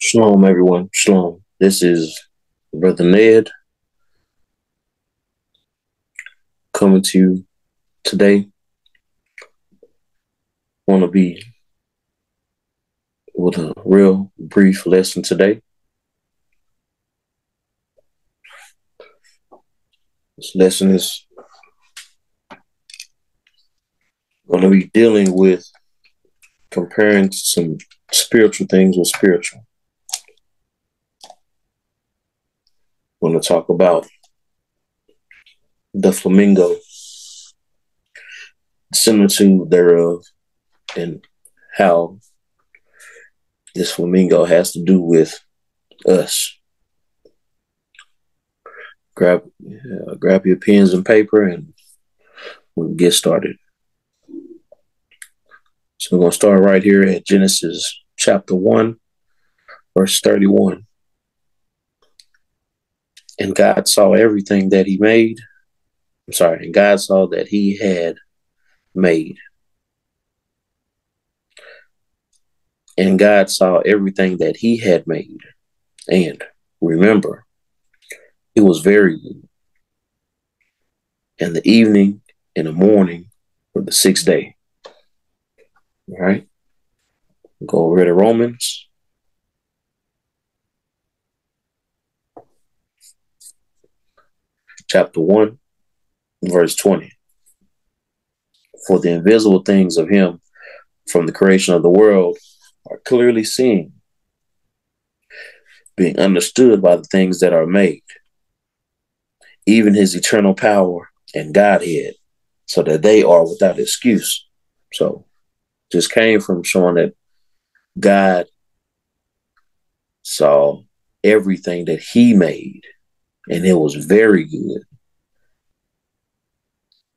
Shalom, everyone. Shalom. This is Brother Ned coming to you today. Want to be with a real brief lesson today. This lesson is going to be dealing with comparing some spiritual things with spiritual. I'm going to talk about the flamingo, similitude thereof, and how this flamingo has to do with us. Grab your pens and paper and we'll get started. So we're going to start right here at Genesis chapter 1, verse 31. And God saw everything that he made. And God saw that he had made. And God saw everything that he had made. And remember, it was very good. And the evening and the morning were the sixth day. All right. Go over to Romans. Chapter 1, verse 20. For the invisible things of him from the creation of the world are clearly seen, being understood by the things that are made, even his eternal power and Godhead, so that they are without excuse. So just came from showing that God saw everything that he made, and it was very good.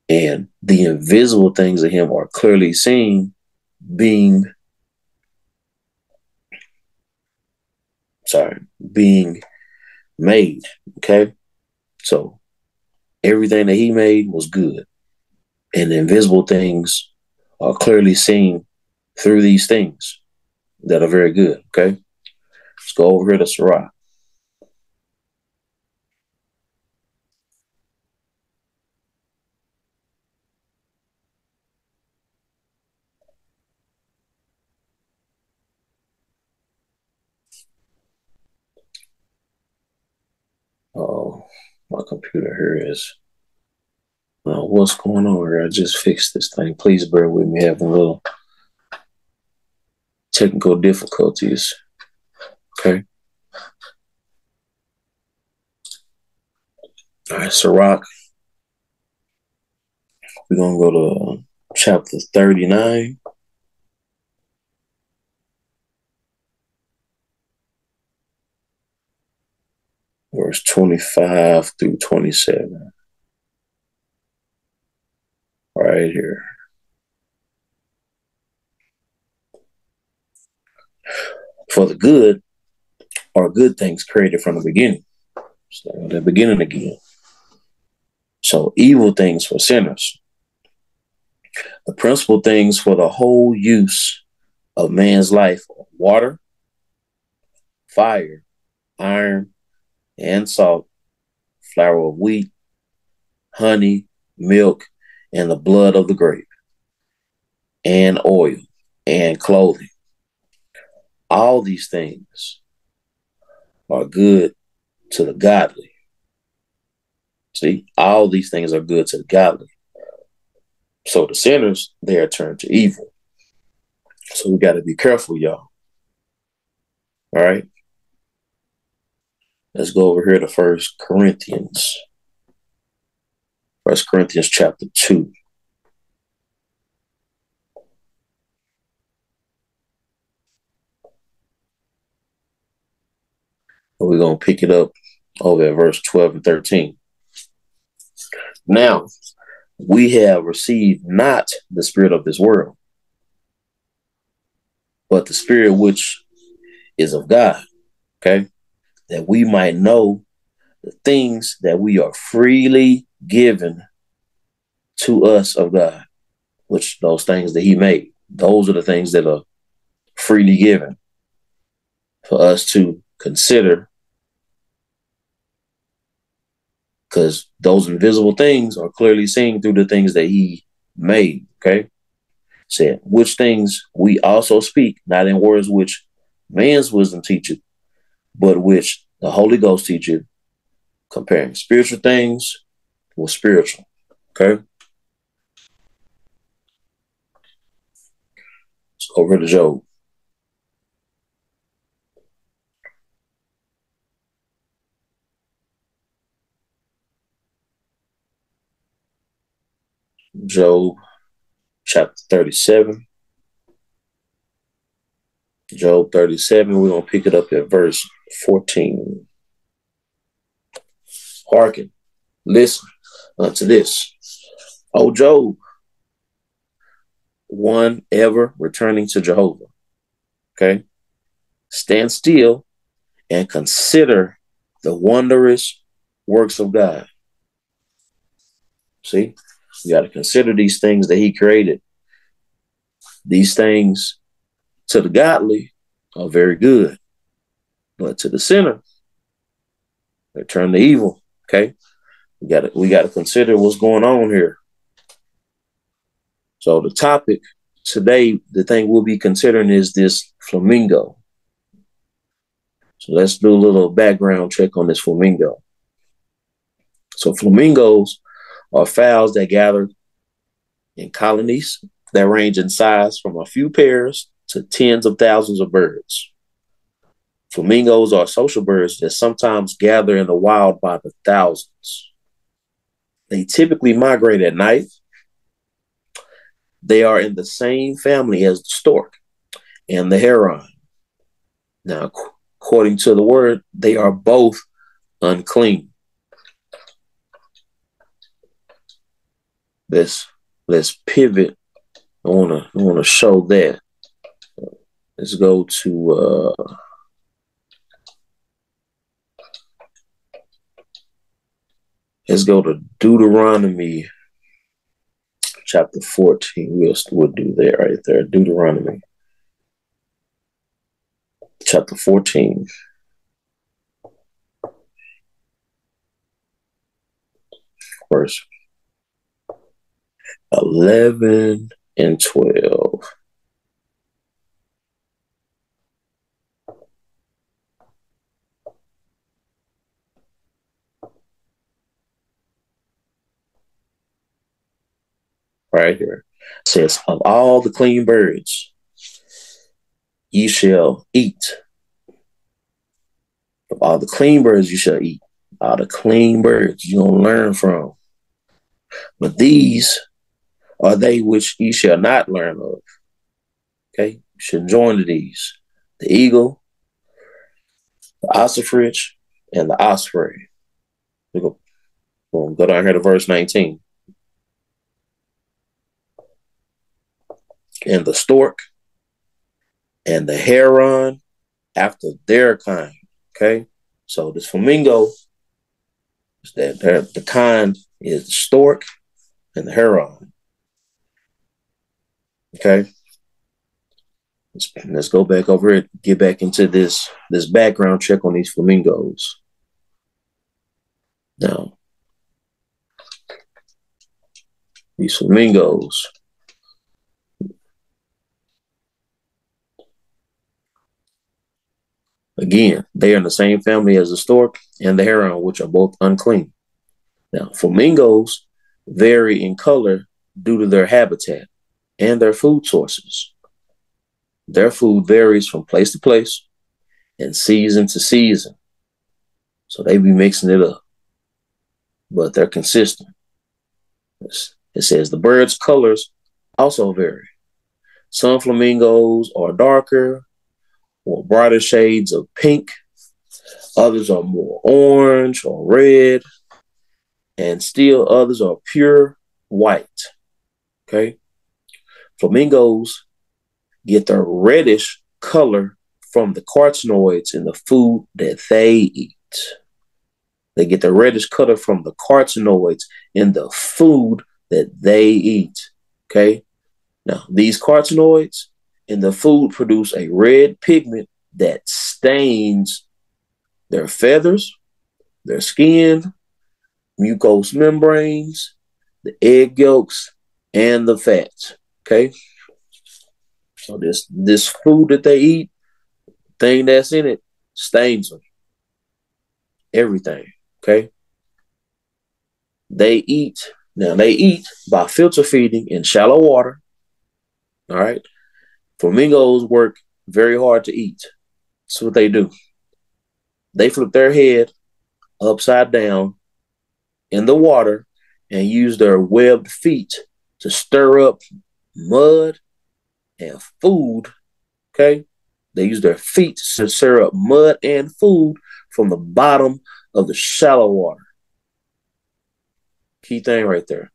And the invisible things of him are clearly seen, being made. Okay. So everything that he made was good. And the invisible things are clearly seen through these things that are very good. Okay. Let's go over here to Sirach. Oh, my computer here is. What's going on here? I just fixed this thing. Please bear with me, having a little technical difficulties. Okay. All right, Sirach. We're going to go to chapter 39. Verse verse 25 through 27. Right here. For the good are good things created from the beginning. So the beginning again. So evil things for sinners. The principal things for the whole use of man's life are water, fire, iron, and salt, flour of wheat, honey, milk, and the blood of the grape, and oil, and clothing. All these things are good to the godly. See, all these things are good to the godly. So the sinners, they are turned to evil. So we got to be careful, y'all. All right. Let's go over here to 1 Corinthians. 1 Corinthians chapter 2. And we're going to pick it up over at verse 12 and 13. Now, we have received not the spirit of this world, but the spirit which is of God, okay? That we might know the things that we are freely given to us of God, which those things that he made, those are the things that are freely given for us to consider, because those invisible things are clearly seen through the things that he made, okay? Said, which things we also speak, not in words which man's wisdom teacheth, but which the Holy Ghost teacheth, comparing spiritual things with spiritual, okay? Let's go over to Job. Job chapter 37. Job 37, we're going to pick it up at verse 14. Hearken, listen unto this. O Job, one ever returning to Jehovah. Okay? Stand still and consider the wondrous works of God. See? You got to consider these things that he created. These things to the godly are very good, but to the sinner, they turn to evil. Okay? We got to consider what's going on here. So the topic today, the thing we'll be considering is this flamingo. So let's do a little background check on this flamingo. So flamingos are fowls that gather in colonies that range in size from a few pairs to tens of thousands of birds. Flamingos are social birds that sometimes gather in the wild by the thousands. They typically migrate at night. They are in the same family as the stork and the heron. Now, according to the word, they are both unclean. Let's pivot. I wanna show that. Let's go to Deuteronomy chapter 14. We'll do that right there. Deuteronomy chapter 14. Verse 11 and 12. Right here. It says, of all the clean birds ye shall eat. Of all the clean birds you shall eat. All the clean birds you're going to learn from. But these are they which ye shall not learn of. Okay? You should join to these. The eagle, the ostrich, and the osprey. Go down here to verse 19. And the stork and the heron after their kind. Okay, so this flamingo, the kind is the stork and the heron. Okay, let's go back over it. Get back into this background check on these flamingos. Now, these flamingos, again, they are in the same family as the stork and the heron, which are both unclean. Now, flamingos vary in color due to their habitat and their food sources. Their food varies from place to place and season to season. So they be mixing it up, but they're consistent. It says the bird's colors also vary. Some flamingos are darker or brighter shades of pink. Others are more orange or red. And still others are pure white. Okay. Flamingos get their reddish color from the carotenoids in the food that they eat. They get the reddish color from the carotenoids in the food that they eat. Okay. Now, these carotenoids in the food produce a red pigment that stains their feathers, their skin, mucous membranes, the egg yolks, and the fats. Okay. So this food that they eat, thing that's in it, stains them. Everything. Okay. They eat by filter feeding in shallow water. All right. Flamingos work very hard to eat. That's what they do. They flip their head upside down in the water and use their webbed feet to stir up mud and food. Okay. They use their feet to stir up mud and food from the bottom of the shallow water. Key thing right there.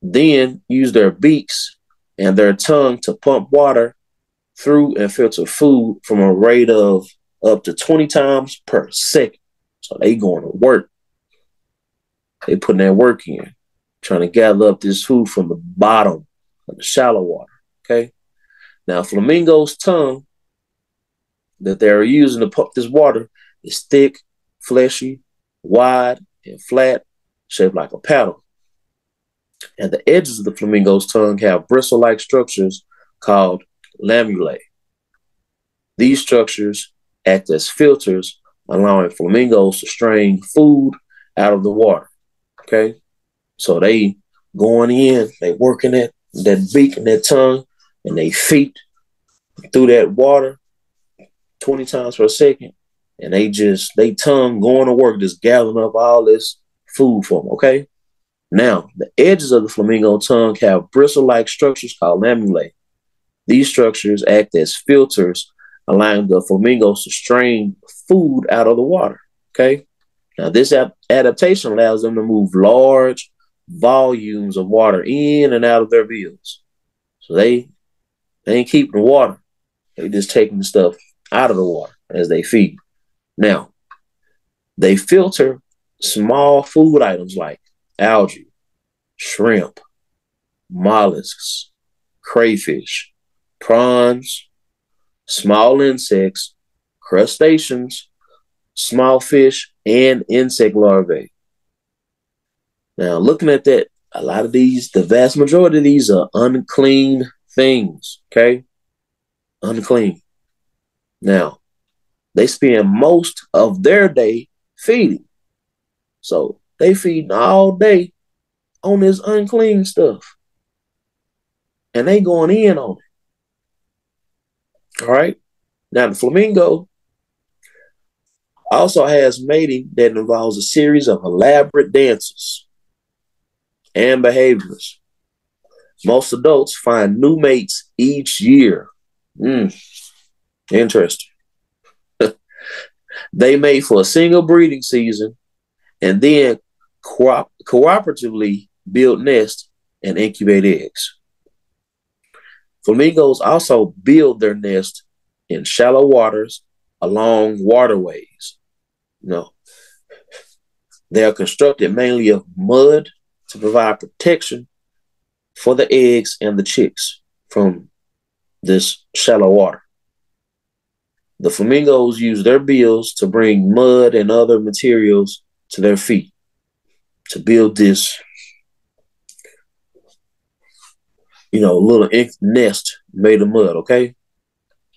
Then use their beaks and their tongue to pump water through and filter food from a rate of up to 20 times per second. So they going to work. They putting that work in, trying to gather up this food from the bottom of the shallow water. Okay. Now, flamingo's tongue that they're using to pump this water is thick, fleshy, wide, and flat, shaped like a paddle. And the edges of the flamingo's tongue have bristle-like structures called lamulae. These structures act as filters, allowing flamingos to strain food out of the water. Okay, so they going in, they working that beak and that tongue, and they feet through that water 20 times per second, and they tongue going to work, just gathering up all this food for them. Okay. Now, the edges of the flamingo tongue have bristle-like structures called lamulae. These structures act as filters, allowing the flamingos to strain food out of the water. Okay. Now, this adaptation allows them to move large volumes of water in and out of their bills. So they ain't keeping the water. They just taking the stuff out of the water as they feed. Now, they filter small food items like algae, shrimp, mollusks, crayfish, prawns, small insects, crustaceans, small fish, and insect larvae. Now, looking at that, a lot of these, the vast majority of these are unclean things, okay? Unclean. Now, they spend most of their day feeding. So they feeding all day on this unclean stuff. And they going in on it. All right. Now, the flamingo also has mating that involves a series of elaborate dances and behaviors. Most adults find new mates each year. Interesting. They mate for a single breeding season and then cooperatively build nests and incubate eggs. Flamingos also build their nest in shallow waters along waterways. You know, they are constructed mainly of mud to provide protection for the eggs and the chicks from this shallow water. The flamingos use their bills to bring mud and other materials to their feet to build this, little nest made of mud, okay?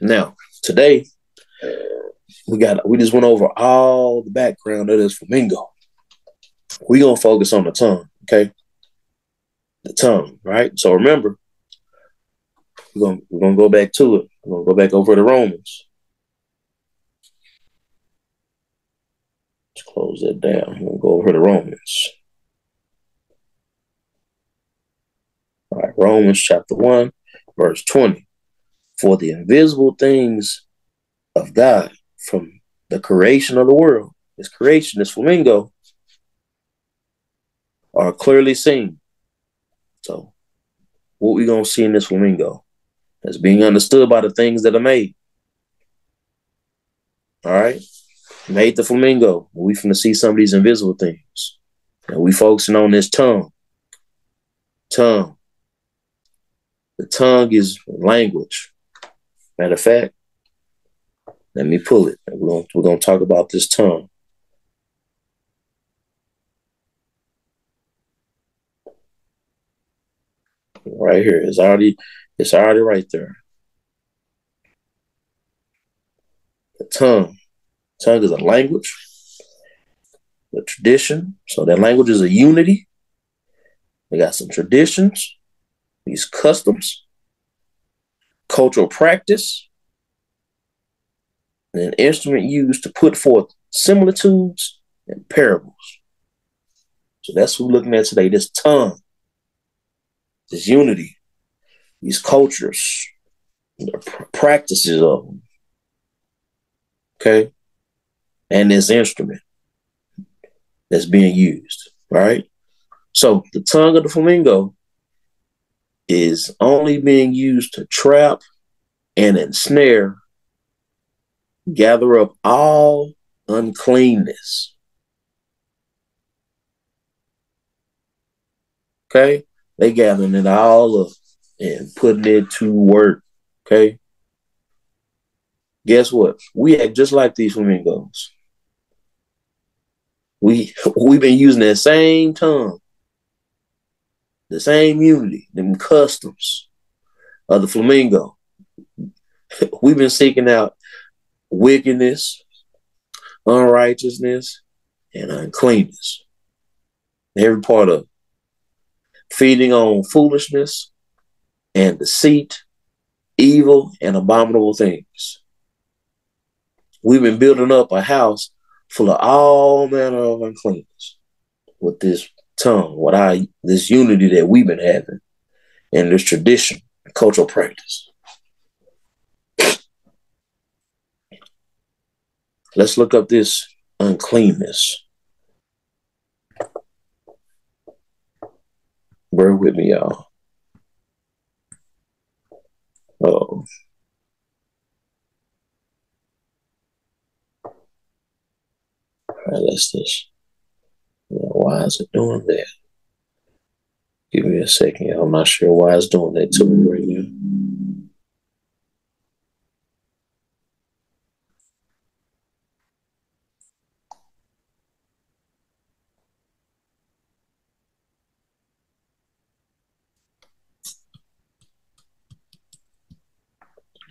Now, today, we just went over all the background of this flamingo. We're going to focus on the tongue, okay? The tongue, right? So remember, we're gonna go back to it. We're going to go back over to Romans. Let's close that down. We'll go over to Romans. All right, Romans chapter 1, verse 20. For the invisible things of God from the creation of the world, this creation, this flamingo, are clearly seen. So what we going to see in this flamingo that's being understood by the things that are made. All right? Made the flamingo. We finna see some of these invisible things. And we focusing on this tongue. Tongue. The tongue is language. Matter of fact, let me pull it. We're going to talk about this tongue. Right here. It's already right there. The tongue. Tongue is a language, a tradition. So that language is a unity. We got some traditions, these customs, cultural practice, and an instrument used to put forth similitudes and parables. So that's what we're looking at today, this tongue, this unity, these cultures, the practices of them, okay? And this instrument that's being used, all right? So the tongue of the flamingo is only being used to trap and ensnare, gather up all uncleanness. Okay? They gathering it all up and putting it to work. Okay? Guess what? We act just like these flamingos. We've been using that same tongue, the same unity, them customs of the flamingo. We've been seeking out wickedness, unrighteousness, and uncleanness. Every part of it. Feeding on foolishness and deceit, evil and abominable things. We've been building up a house full of all manner of uncleanness with this tongue, this unity that we've been having and this tradition, cultural practice. Let's look up this uncleanness. Bear with me, y'all. Oh. All right, let's just. Why is it doing that? Give me a second. I'm not sure why it's doing that to me right now.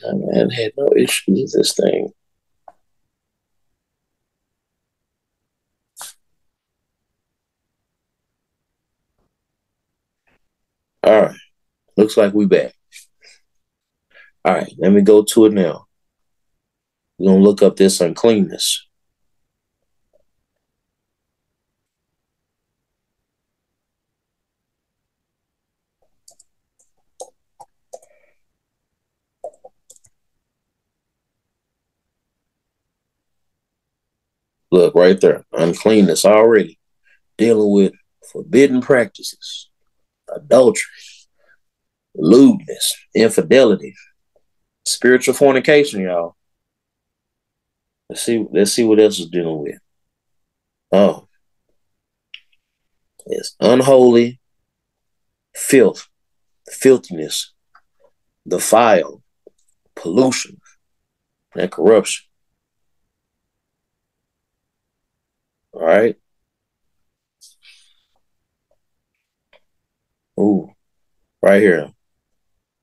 I haven't had no issues with this thing. All right. Looks like we back. All right. Let me go to it now. We're going to look up this uncleanness. Look right there. Uncleanness already. Dealing with forbidden practices, adultery, lewdness, infidelity, spiritual fornication, y'all. Let's see what else is dealing with. Oh, it's unholy, filth, filthiness, defile, pollution, and corruption. All right. Ooh, right here.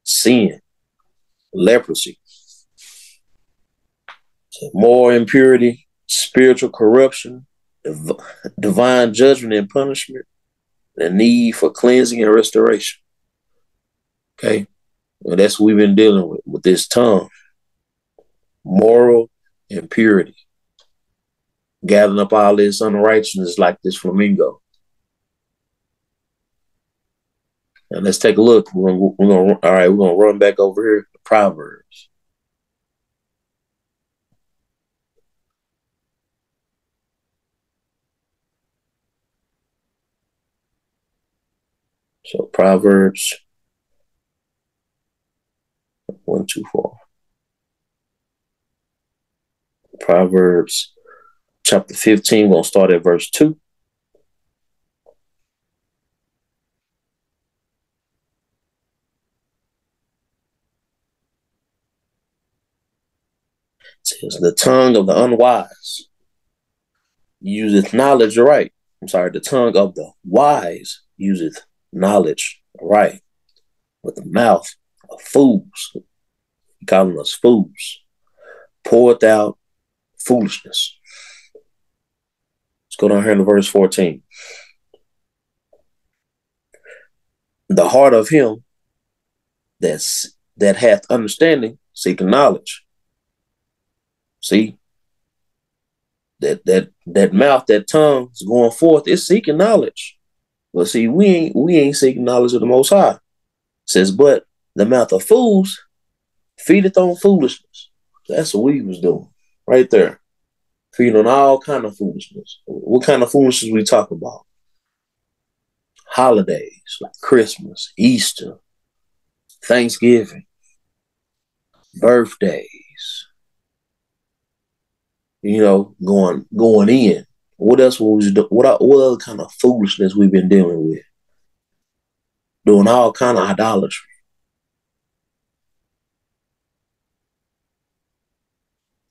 Sin, leprosy, moral impurity, spiritual corruption, divine judgment and punishment, the need for cleansing and restoration. Okay. Well, that's what we've been dealing with this tongue. Moral impurity. Gathering up all this unrighteousness like this flamingo. And let's take a look. We're gonna run back over here to Proverbs. So Proverbs 1, 2, 4. Proverbs chapter 15, we're gonna start at verse 2. It says, the tongue of the unwise useth knowledge right. The tongue of the wise useth knowledge right. But the mouth of fools, calling us fools, poureth out foolishness. Let's go down here to verse 14. The heart of him that hath understanding seeking knowledge. See, that mouth, that tongue is going forth, it's seeking knowledge. But see, we ain't seeking knowledge of the Most High. It says, but the mouth of fools feedeth on foolishness. That's what we was doing right there. Feeding on all kind of foolishness. What kind of foolishness we talk about? Holidays like Christmas, Easter, Thanksgiving, birthdays. You know, going in. What else was we do? What other kind of foolishness we've been dealing with? Doing all kind of idolatry.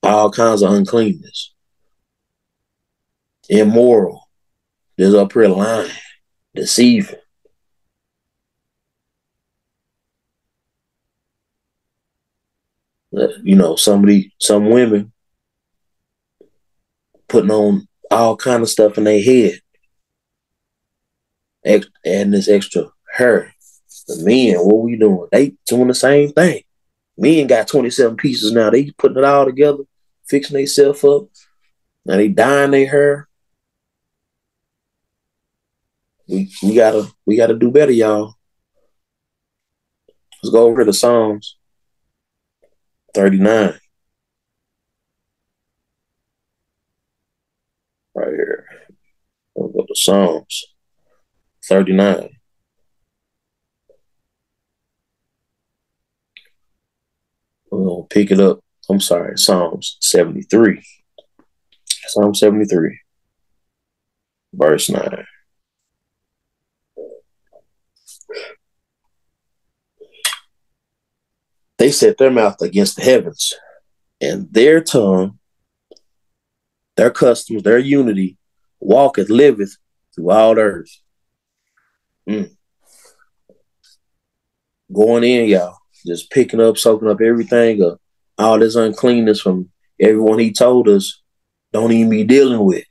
All kinds of uncleanness. Immoral. There's up here lying, deceiving. You know, some women putting on all kind of stuff in their head. Adding this extra hair. The men, what we doing? They doing the same thing. Men got 27 pieces now. They putting it all together, fixing themselves up. Now they dyeing their hair. We gotta do better, y'all. Let's go over to Psalms 39. Right here. We'll go to Psalms 39. We're going to pick it up. I'm sorry, Psalms 73. Psalm 73, verse 9. They set their mouth against the heavens, and their tongue, their customs, their unity, walketh, liveth through all the earth. Going in, y'all. Just picking up, soaking up everything, all this uncleanness from everyone he told us don't even be dealing with.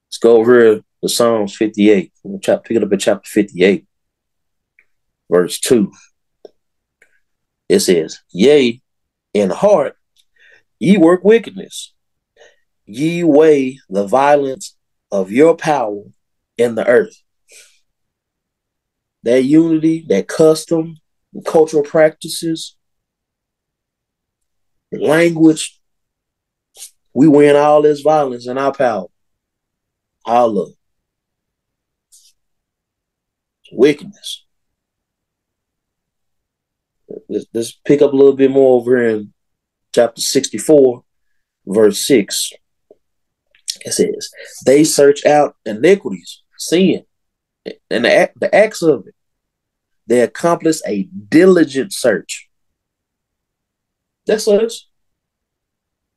Let's go over here to Psalms 58. We'll pick it up at chapter 58, verse 2. It says, yea, in heart ye work wickedness. Ye weigh the violence of your power in the earth. That unity, that custom, cultural practices, language, We win all this violence in our power. All of it. Wickedness. Let's pick up a little bit more over here in chapter 64, verse 6. It says, they search out iniquities, sin, and the acts of it. They accomplish a diligent search. That's us.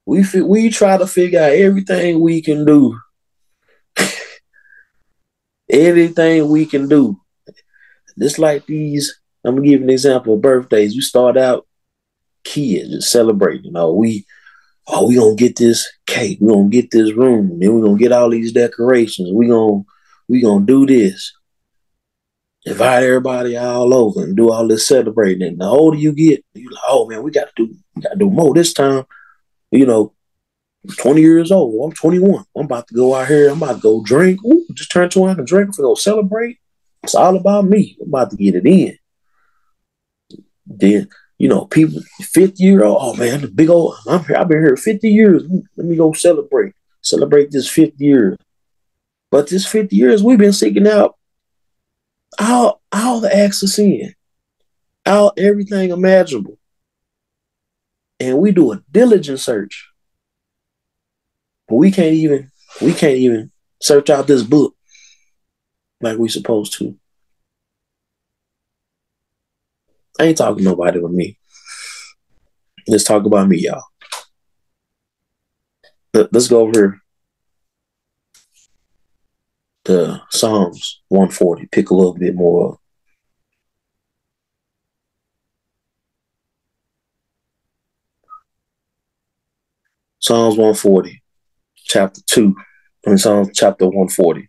We try to figure out everything we can do. Everything we can do. Just like these, I'm going to give you an example of birthdays. We start out kids just celebrating. We going to get this cake. We're going to get this room. Then we're going to get all these decorations. We going to do this. Invite everybody all over and do all this celebrating. And the older you get, you're like, oh man, we got to do more this time. 20 years old. I'm 21. I'm about to go out here. I'm about to go drink. Ooh, just turned 20. I can drink. I'm going to go celebrate. It's all about me. I'm about to get it in. Then, people, 50-year-old, oh man, the big old, I've been here 50 years. Let me go celebrate this 50 years. But this 50 years, we've been seeking out all the acts of sin, everything imaginable. And we do a diligent search. But we can't even search out this book like we supposed to. I ain't talking to nobody but me. Let's talk about me, y'all. Let's go over here to Psalms 140. Pick a little bit more up. Psalms 140, chapter 2. Psalms chapter 140,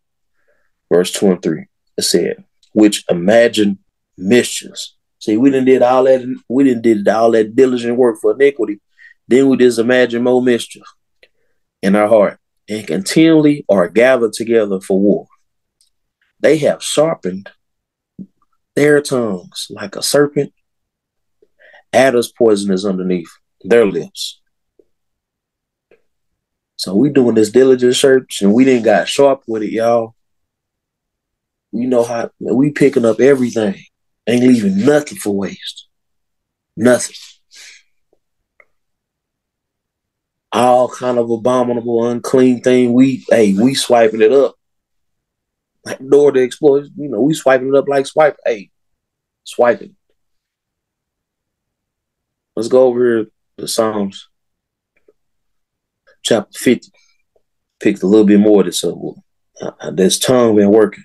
verse 2 and 3. It said, which imagine mischiefs. See, we didn't did all that diligent work for iniquity. Then we just imagine more mischief in our heart and continually are gathered together for war. They have sharpened their tongues like a serpent. Adder's poison is underneath their lips. So we doing this diligent search and we didn't got sharp with it, y'all. We know how we picking up everything. Ain't leaving nothing for waste. Nothing. All kind of abominable, unclean thing. We swiping it up. Like door to explore. We swiping it up like swipe. Swiping. Let's go over here to Psalms chapter 50. Picked a little bit more of this up. This tongue been working.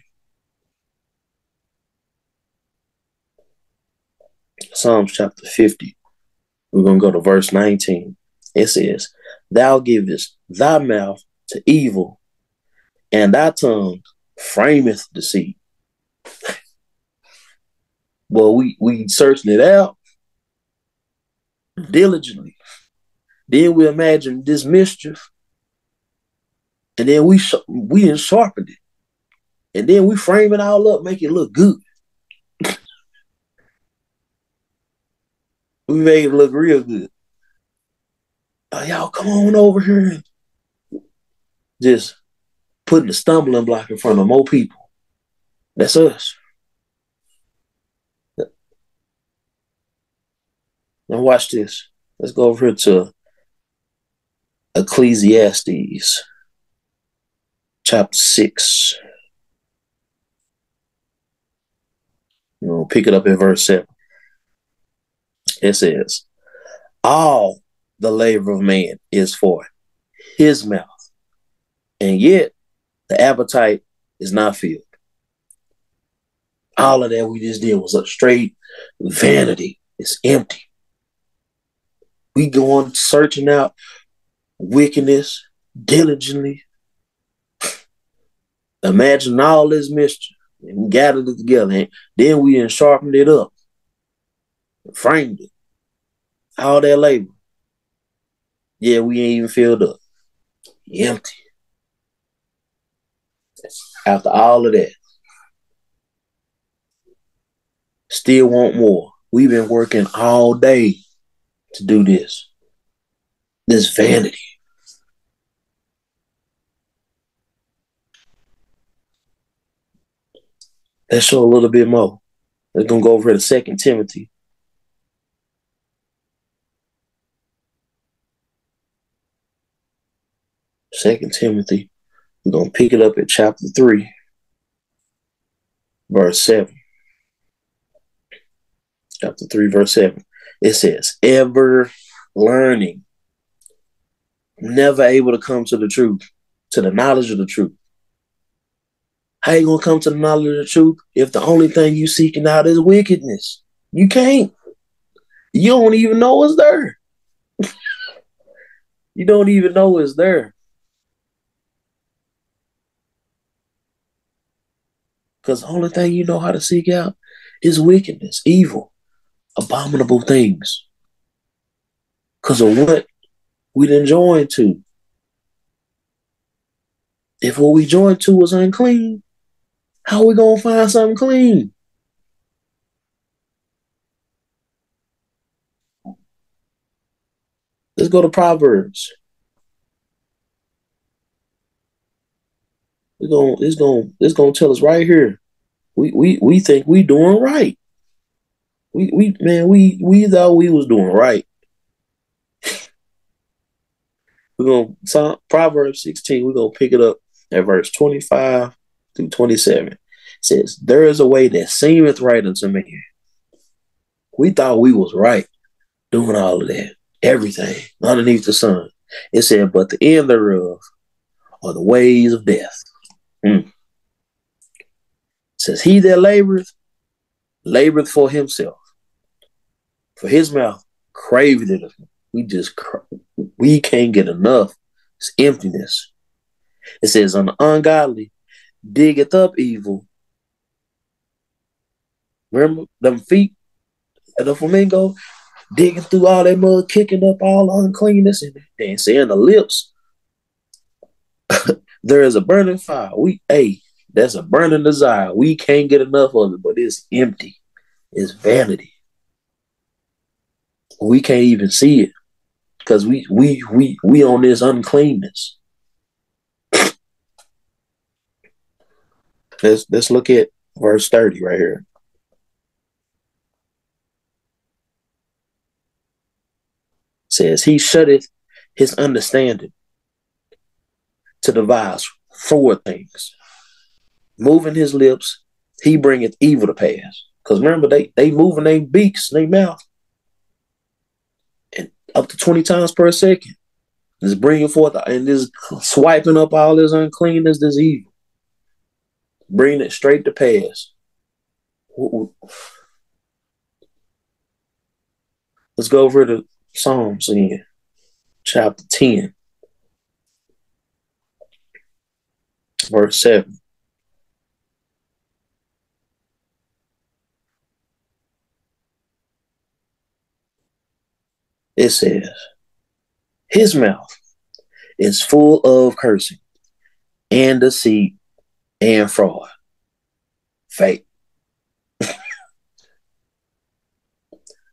Psalms chapter 50. We're going to go to verse 19. It says, thou givest thy mouth to evil, and thy tongue frameth deceit. Well, we searching it out diligently. Then we imagine this mischief, and then we done sharpened it, and then we frame it all up, make it look good. We made it look real good. Y'all come on over here and just putting a stumbling block in front of more people. That's us. Now watch this. Let's go over here to Ecclesiastes chapter 6. Pick it up in verse 7. It says, all the labor of man is for his mouth, and yet the appetite is not filled. All of that we just did was a straight vanity. It's empty. We go on searching out wickedness diligently. Imagine all this mischief and gathered it together. And then we sharpened it up, framed it. All that labor. Yeah, we ain't even filled up. Empty. After all of that, still want more. We've been working all day to do this. This vanity. Let's show a little bit more. We're going to go over to 2 Timothy. 2 Timothy. We're going to pick it up at chapter 3, verse 7. Chapter 3, verse 7. It says, ever learning, never able to come to the truth, to the knowledge of the truth. How you going to come to the knowledge of the truth if the only thing you seeking out is wickedness? You can't. You don't even know it's there. You don't even know it's there. Because the only thing you know how to seek out is wickedness, evil, abominable things. Because of what we done joined to. If what we joined to was unclean, how are we going to find something clean? Let's go to Proverbs. It's gonna tell us right here. We think we doing right. We thought we was doing right. We're gonna Proverbs 16. We're gonna pick it up at verse 25 through 27. It says, "There is a way that seemeth right unto man." We thought we was right doing all of that, everything underneath the sun. It said, "But the end thereof are the ways of death." It says, "He that laboreth for himself, for his mouth craveth it of him." We can't get enough. It's emptiness. It says, "On the ungodly diggeth up evil." Remember them feet of the flamingo digging through all that mud, kicking up all the uncleanness, and saying the lips, there is a burning fire. That's a burning desire. We can't get enough of it, but it's empty. It's vanity. We can't even see it because we on this uncleanness. Let's look at verse 30 right here. It says, "He shutteth his understanding to devise forward things. Moving his lips, he bringeth evil to pass." Because remember, they moving their beaks, their mouth, and up to 20 times per second. Just bringing forth and just swiping up all this uncleanness, this evil. Bringing it straight to pass. Let's go over to Psalms again. Chapter 10. Verse 7. It says, "His mouth is full of cursing and deceit and fraud." Fake.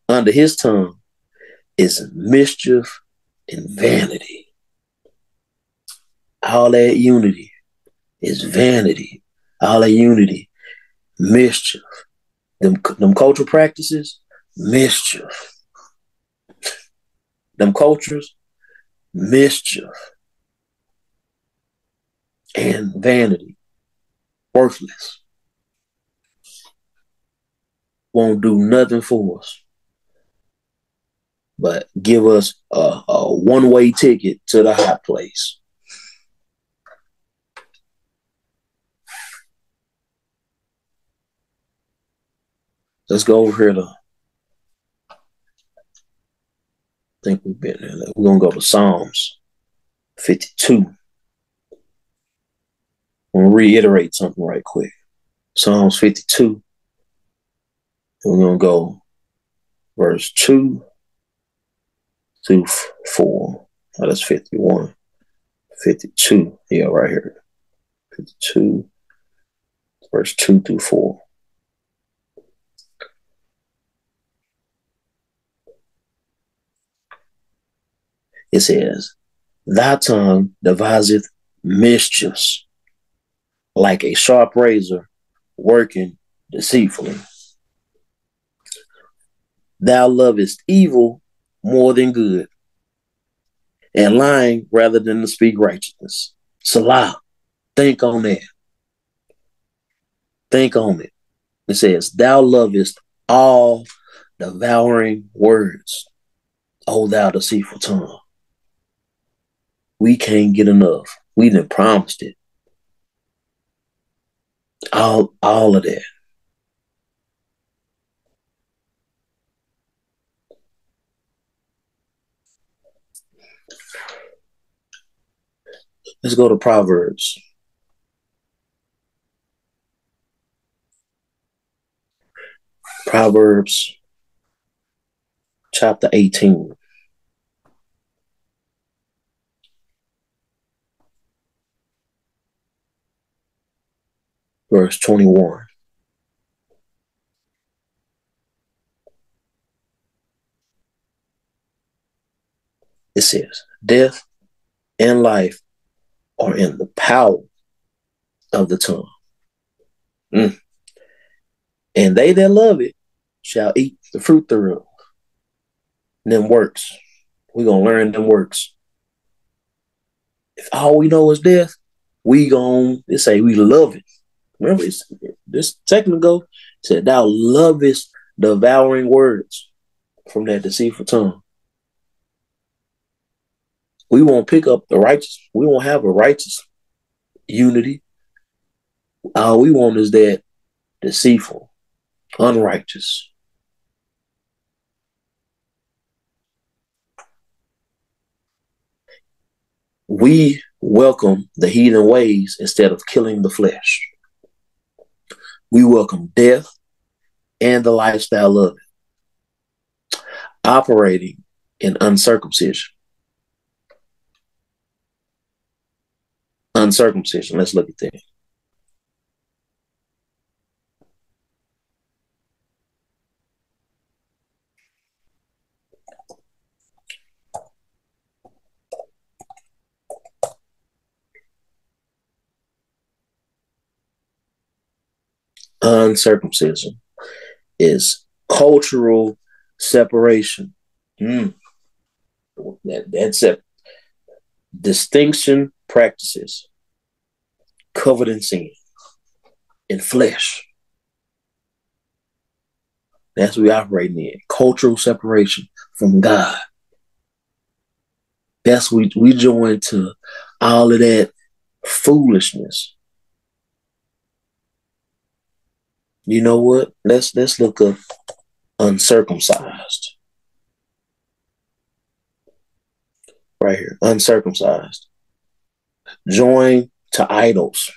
"Under his tongue is mischief and vanity." All that unity is vanity. All that unity, mischief. Them cultural practices, mischief. Them cultures, mischief. And vanity. Worthless. Won't do nothing for us but give us a one-way ticket to the hot place. Let's go over here to, I think we've been there. We're going to go to Psalms 52. I'm going to reiterate something right quick. Psalms 52. And we're going to go verse 2 through 4. Oh, that's 51. 52. Yeah, right here. 52, verse 2 through 4. It says, "Thy tongue deviseth mischiefs, like a sharp razor working deceitfully. Thou lovest evil more than good, and lying rather than to speak righteousness. Salah, think on that. Think on it. It says, thou lovest all devouring words, O thou deceitful tongue. We can't get enough. We done promised it. All of that. Let's go to Proverbs. Proverbs chapter 18. Verse 21. It says, death and life are in the power of the tongue. And they that love it shall eat the fruit thereof. Them works. We're going to learn them works. If all we know is death, we going to say we love it. Remember, this second ago said, thou lovest devouring words from that deceitful tongue. We won't pick up the righteous. We won't have a righteous unity. All we want is that deceitful, unrighteous. We welcome the heathen ways instead of killing the flesh. We welcome death and the lifestyle of it, operating in uncircumcision. Uncircumcision, let's look at that. Uncircumcision is cultural separation. That's a distinction practices covered in sin, in flesh. That's what we operating in. Cultural separation from God. That's we join to all of that foolishness. You know what? Let's look up uncircumcised. Right here, uncircumcised. Join to idols.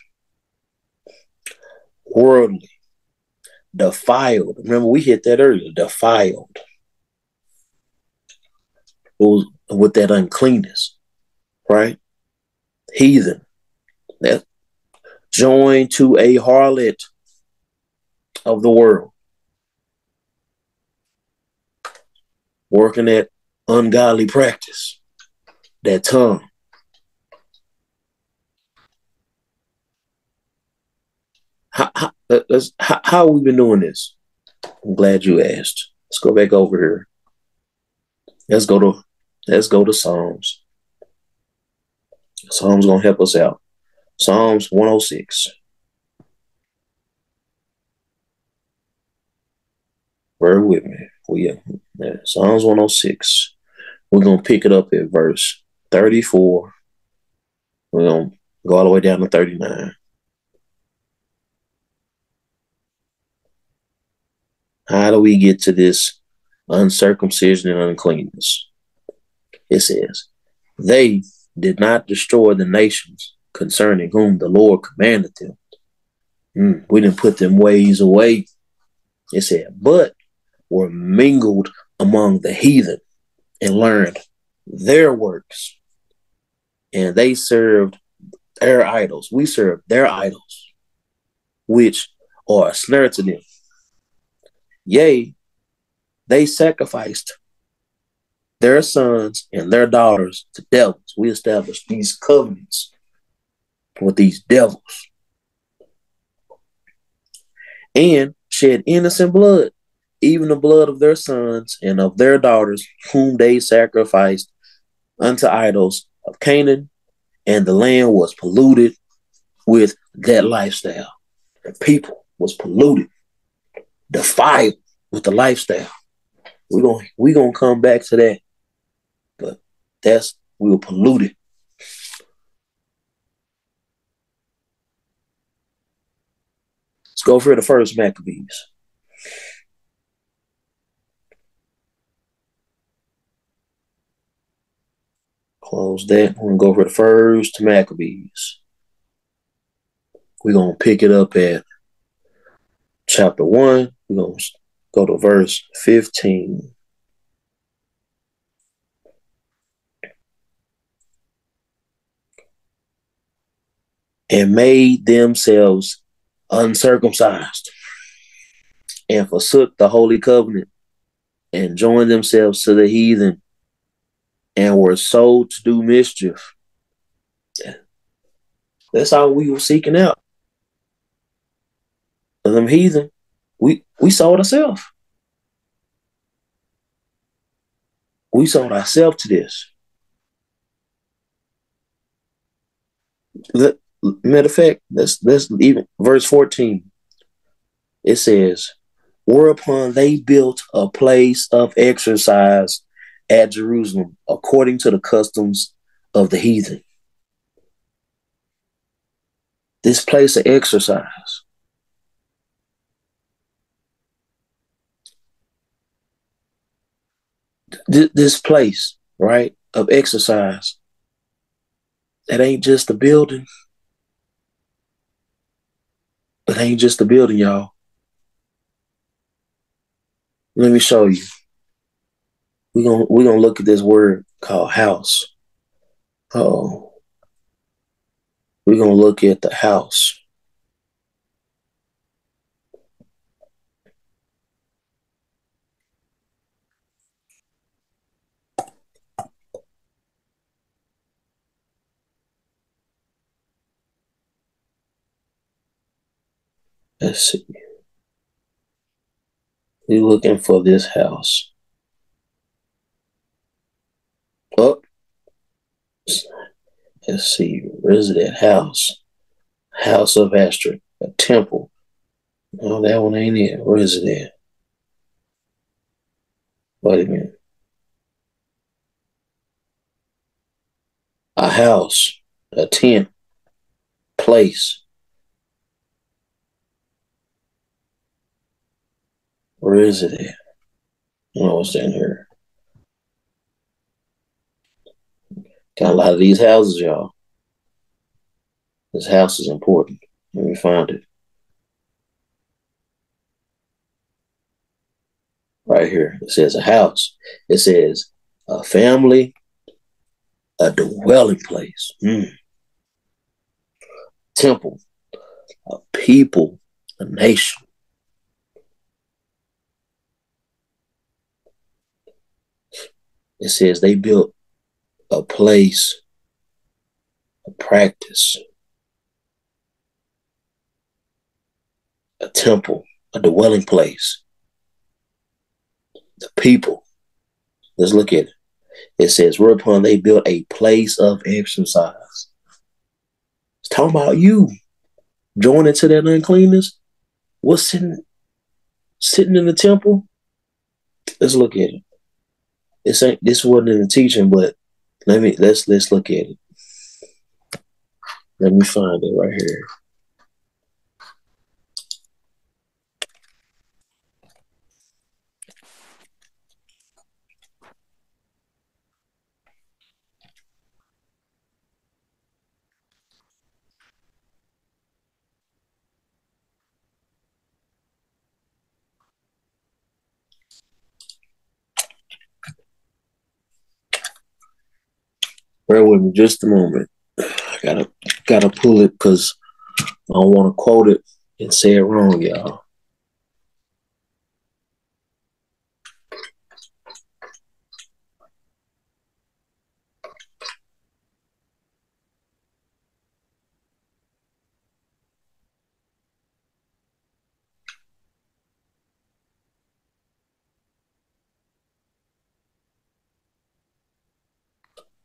Worldly. Defiled. Remember, we hit that earlier. Defiled. With that uncleanness. Right? Heathen. That joined to a harlot of the world. Working at ungodly practice. That tongue. How have we been doing this? I'm glad you asked. Let's go back over here. Let's go to Psalms. Psalms gonna help us out. Psalms 106. Bear with me. Psalms 106. We're gonna pick it up at verse 34. We're gonna go all the way down to 39. How do we get to this uncircumcision and uncleanness? It says, they did not destroy the nations concerning whom the Lord commanded them. We didn't put them ways away. It said, but were mingled among the heathen and learned their works. And they served their idols. We serve their idols, which are a snare to them. Yea, they sacrificed their sons and their daughters to devils. We established these covenants with these devils. And shed innocent blood, even the blood of their sons and of their daughters, whom they sacrificed unto idols of Canaan, and the land was polluted with that lifestyle. The people was polluted, defiled with the lifestyle. We gonna come back to that, but we were polluted. Let's go for the first Maccabees. Close that. We're gonna go for the first Maccabees. We're gonna pick it up at chapter 1. We're gonna go to verse 15. And made themselves uncircumcised, and forsook the holy covenant, and joined themselves to the heathen, and were sold to do mischief. That's all we were seeking out. And them heathen, we sold ourselves. We sold ourselves to this. Matter of fact, let's even verse 14. It says, whereupon they built a place of exercise at Jerusalem, according to the customs of the heathen. This place of exercise. This place, right, of exercise. That ain't just a building. It ain't just a building, y'all. Let me show you. We're gonna look at this word called house. Oh, we're gonna look at the house. Let's see. We're looking for this house. Oh, let's see. Resident house. House of Astra. A temple. No, that one ain't it. Where is it at? Wait a minute. A house. A tent. Place. Where is it at? Oh, it's down here. Got a lot of these houses, y'all. This house is important. Let me find it. Right here. It says a house. It says a family, a dwelling place, temple, a people, a nation. It says they built a place, a practice, a temple, a dwelling place, the people. Let's look at it. It says, whereupon they built a place of exercise. It's talking about you joining to that uncleanness. What's sitting in the temple? Let's look at it. This wasn't in the teaching, but let's look at it. Let me find it right here. Bear with me just a moment. I gotta pull it because I don't want to quote it and say it wrong, y'all.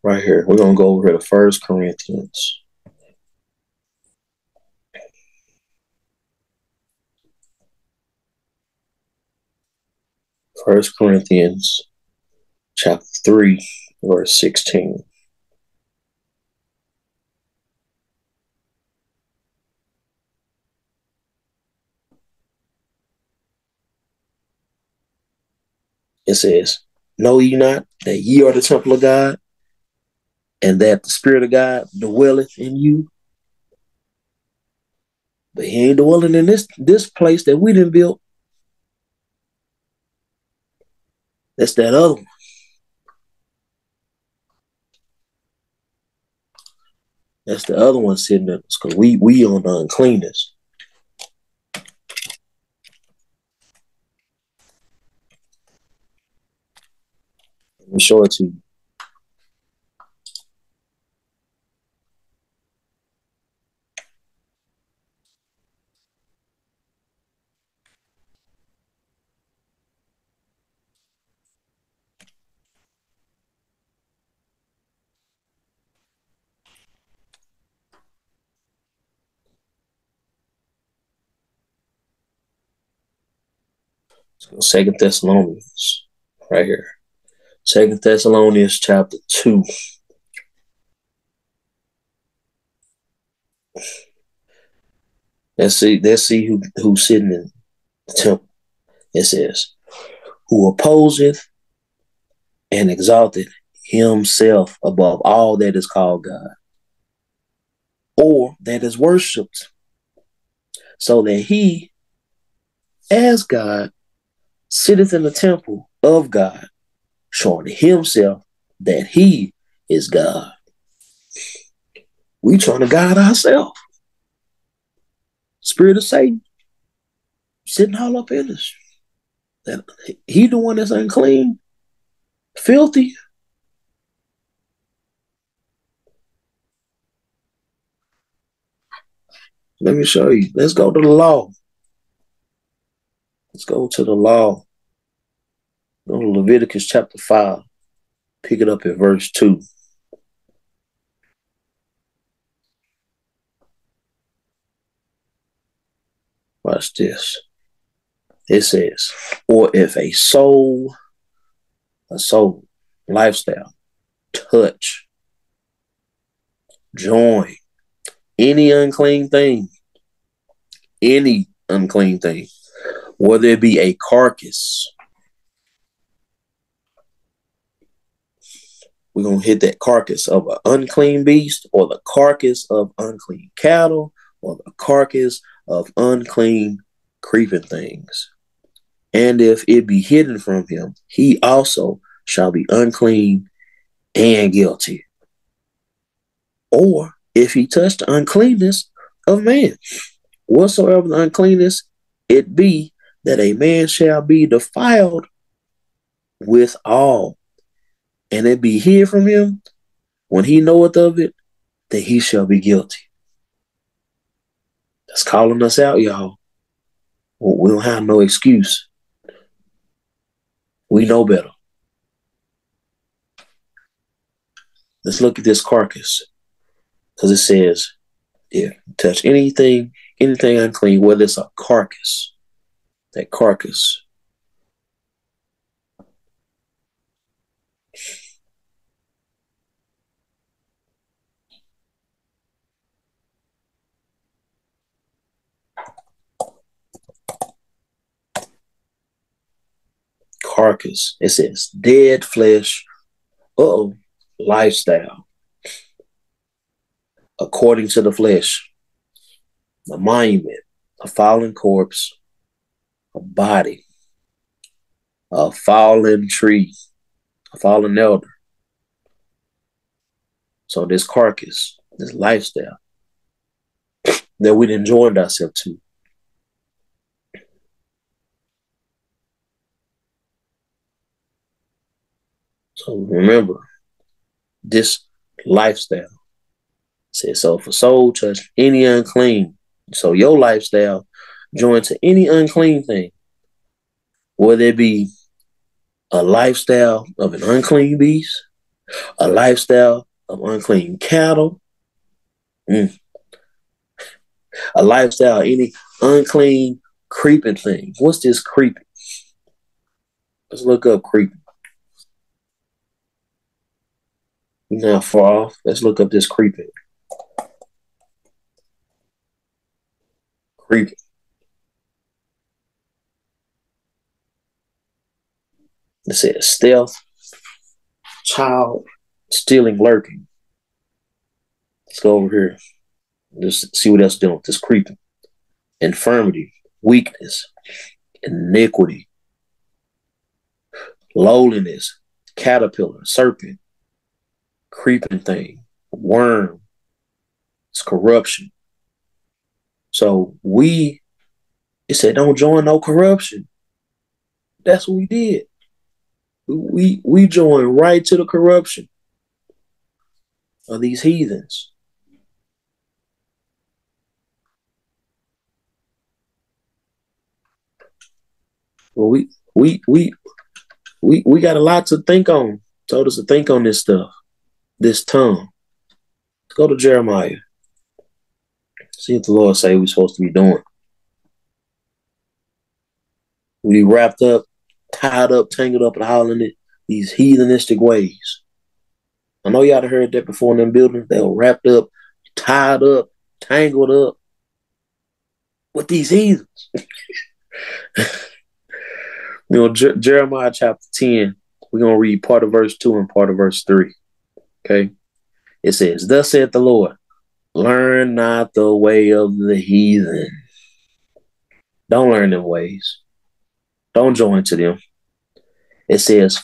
right here. We're going to go over here to 1 Corinthians. First Corinthians chapter 3, verse 16. It says, "Know ye not that ye are the temple of God, and that the Spirit of God dwelleth in you?" But he ain't dwelling in this place that we done built. That's that other one. That's the other one sitting in us, because we on the uncleanness. Let me show it to you. So 2 Thessalonians, right here. 2 Thessalonians chapter 2. Let's see who's sitting in the temple. It says, "Who opposeth and exalteth himself above all that is called God, or that is worshipped, so that he, as God, sitteth in the temple of God, showing himself that he is God." We trying to guide ourselves. Spirit of Satan sitting all up in us. That he the one that's unclean, filthy. Let me show you. Let's go to the law. Let's go to the law. Go to Leviticus chapter 5. Pick it up at verse 2. Watch this. It says, "Or if a soul, lifestyle, touch, join any unclean thing, whether it be a carcass." We're going to hit that carcass of an unclean beast, or the carcass of unclean cattle, or the carcass of unclean creeping things. "And if it be hidden from him, he also shall be unclean and guilty. Or if he touch the uncleanness of man, whatsoever the uncleanness it be, that a man shall be defiled with all, and it be hid from him, when he knoweth of it, that he shall be guilty." That's calling us out, y'all. We don't have no excuse. We know better. Let's look at this carcass, because it says, "Yeah, touch anything unclean," whether it's a carcass. That carcass. Carcass. It says dead flesh. Lifestyle. According to the flesh. A monument. A fallen corpse. A body. A fallen tree. A fallen elder. So this carcass, this lifestyle that we done joined ourselves to. So remember, this lifestyle says, "So if a soul touch any unclean," so your lifestyle joined to any unclean thing, whether it be a lifestyle of an unclean beast, A lifestyle of unclean cattle. Mm. A lifestyle of any unclean creeping thing. What's this creeping? Let's look up creeping. We're not far off. Let's look up this creeping. Creeping. It says stealth, child, stealing, lurking. Let's go over here. Just see what else dealing with this creeping. Infirmity, weakness, iniquity, lowliness, caterpillar, serpent, creeping thing, worm. It's corruption. So it said, don't join no corruption. That's what we did. We joined right to the corruption of these heathens. Well, we got a lot to think on. Told us to think on this stuff, this tongue. Let's go to Jeremiah. See what the Lord say we're supposed to be doing. We wrapped up, tied up, tangled up, and howling it these heathenistic ways. I know y'all heard that before in them buildings. They were wrapped up, tied up, tangled up with these heathens. Jeremiah chapter 10, we're going to read part of verse 2 and part of verse 3. Okay? It says, thus saith the Lord, learn not the way of the heathen. Don't learn them ways. Don't join to them. It says,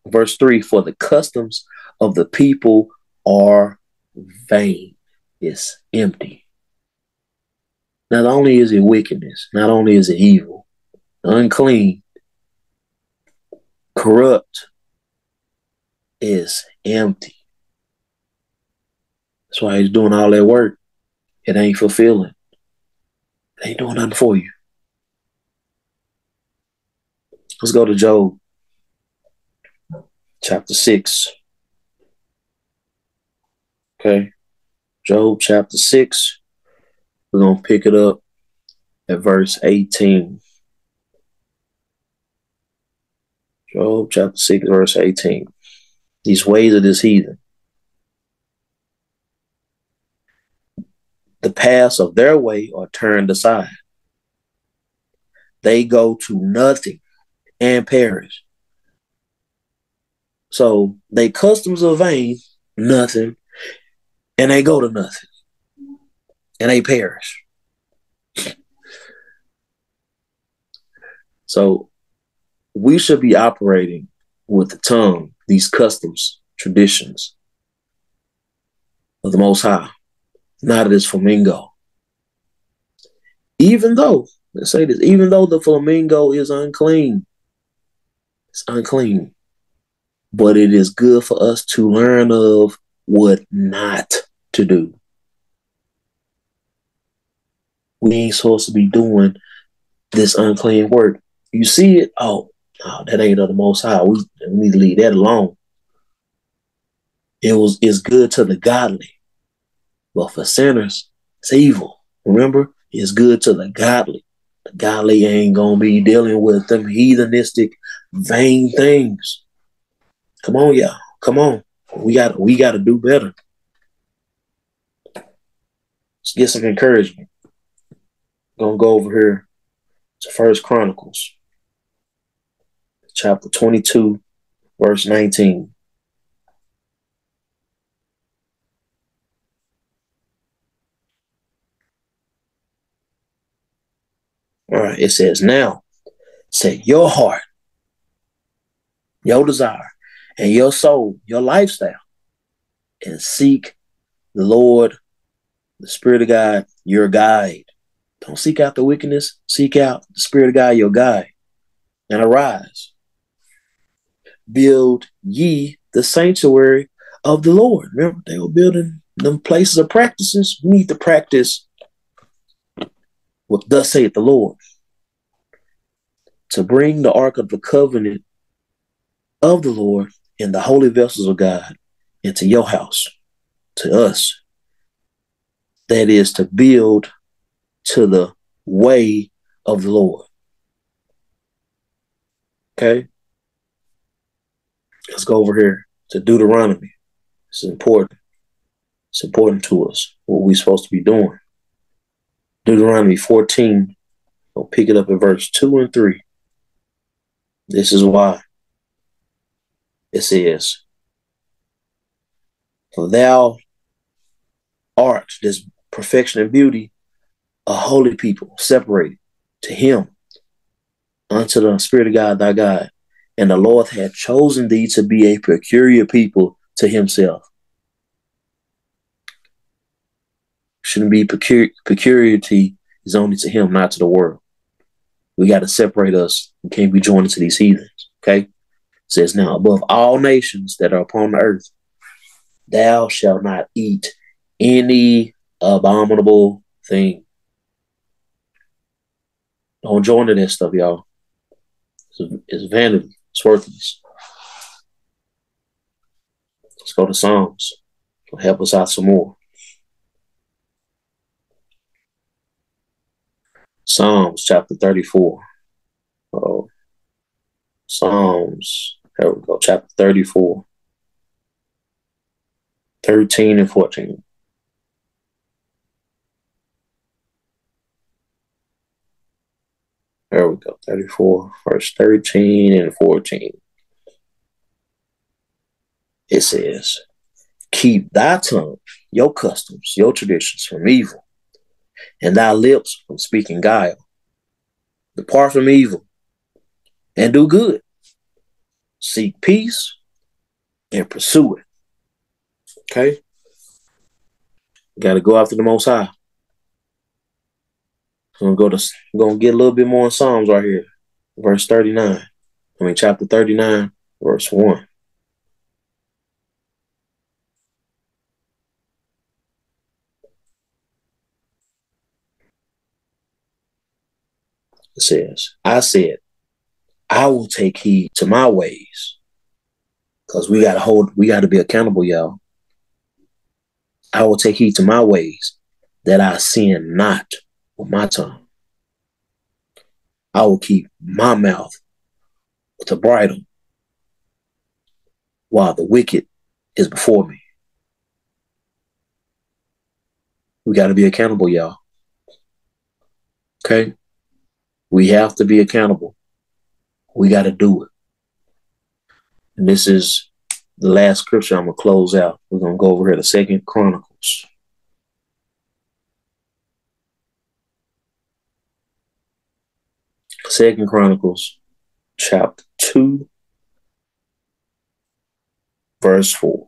verse 3, for the customs of the people are vain. It's empty. Not only is it wickedness, not only is it evil, unclean, corrupt, is empty. That's why he's doing all that work. It ain't fulfilling. It ain't doing nothing for you. Let's go to Job chapter 6. Okay. Job chapter 6. We're going to pick it up at verse 18. Job chapter 6, verse 18. These ways of this heathen. The paths of their way are turned aside. They go to nothing and perish. So they customs are vain, nothing, and they go to nothing. And they perish. So we should be operating with the tongue, these customs, traditions of the Most High, not of this flamingo. Even though, let's say this, even though the flamingo is unclean, it's unclean, but it is good for us to learn of what not to do. We ain't supposed to be doing this unclean work. You see it? Oh, no, that ain't of the Most High. We need to leave that alone. It's good to the godly, but for sinners, it's evil. Remember, it's good to the godly. The godly ain't gonna be dealing with them heathenistic, vain things. Come on, y'all. Come on. We got to do better. Let's get some encouragement. Gonna go over here to First Chronicles, chapter 22, verse 19. All right, it says, now set your heart, your desire, and your soul, your lifestyle, and seek the Lord, the Spirit of God, your guide. Don't seek out the wickedness, seek out the Spirit of God, your guide, and arise. Build ye the sanctuary of the Lord. Remember, they were building them places of practices. We need to practice what thus saith the Lord, to bring the ark of the covenant of the Lord and the holy vessels of God into your house, to us. That is to build to the way of the Lord. Okay? Let's go over here to Deuteronomy. It's important. It's important to us, what we're supposed to be doing. Deuteronomy 14, we'll pick it up at verse 2 and 3. This is why it says, for thou art, this perfection and beauty, a holy people, separated to him, unto the Spirit of God thy God. And the Lord had chosen thee to be a peculiar people to himself. Shouldn't be peculiarity is only to him, not to the world. We got to separate us. We can't be joined to these heathens. Okay? It says now, above all nations that are upon the earth, thou shalt not eat any abominable thing. Don't join to that stuff, y'all. It's vanity. It's worthless. Let's go to Psalms. It'll help us out some more. Psalms chapter 34. Oh, Psalms. There we go. Chapter 34. 13 and 14. There we go. 34, verse 13 and 14. It says, keep thy tongue, your customs, your traditions from evil, and thy lips from speaking guile. Depart from evil and do good. Seek peace and pursue it. Okay? Got to go after the Most High. I'm going to get a little bit more in Psalms right here. Verse 39. Chapter 39, verse 1. It says, I said, I will take heed to my ways. Because we got to be accountable, y'all. I will take heed to my ways, that I sin not with my tongue. I will keep my mouth with a bridle, while the wicked is before me. We got to be accountable, y'all. Okay? We have to be accountable. We got to do it. And this is the last scripture I'm going to close out. We're going to go over here to 2 Chronicles. 2 Chronicles, chapter 2, verse 4.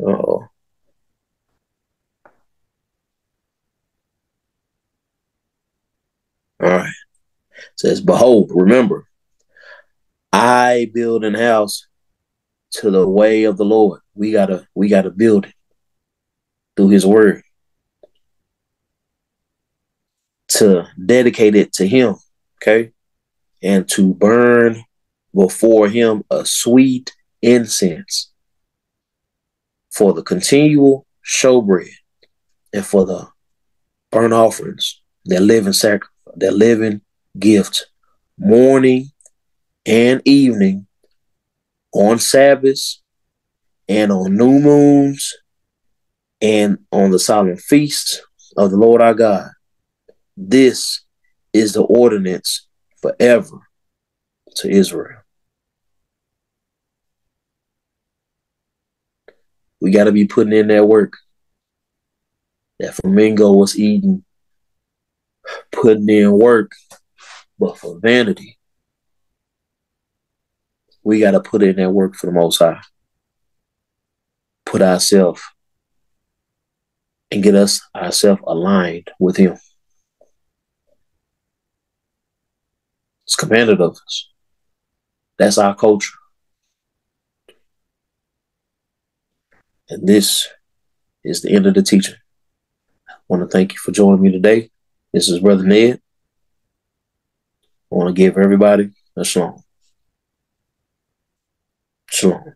Uh-oh. All right. It says, behold, remember, I build an house to the way of the Lord. We gotta build it through his word, to dedicate it to him, okay? And to burn before him a sweet incense for the continual showbread and for the burnt offerings, their living sacrifice, their living gift, morning and evening, on Sabbaths and on new moons and on the solemn feasts of the Lord our God. This is the ordinance forever to Israel. We got to be putting in that work. That Flamingo was eating, putting in work, but for vanity. We got to put in that work for the Most High. Put ourselves and get ourselves aligned with him. It's commanded of us. That's our culture. And this is the end of the teaching. I want to thank you for joining me today. This is Brother Ned. I want to give everybody a shalom. Shalom.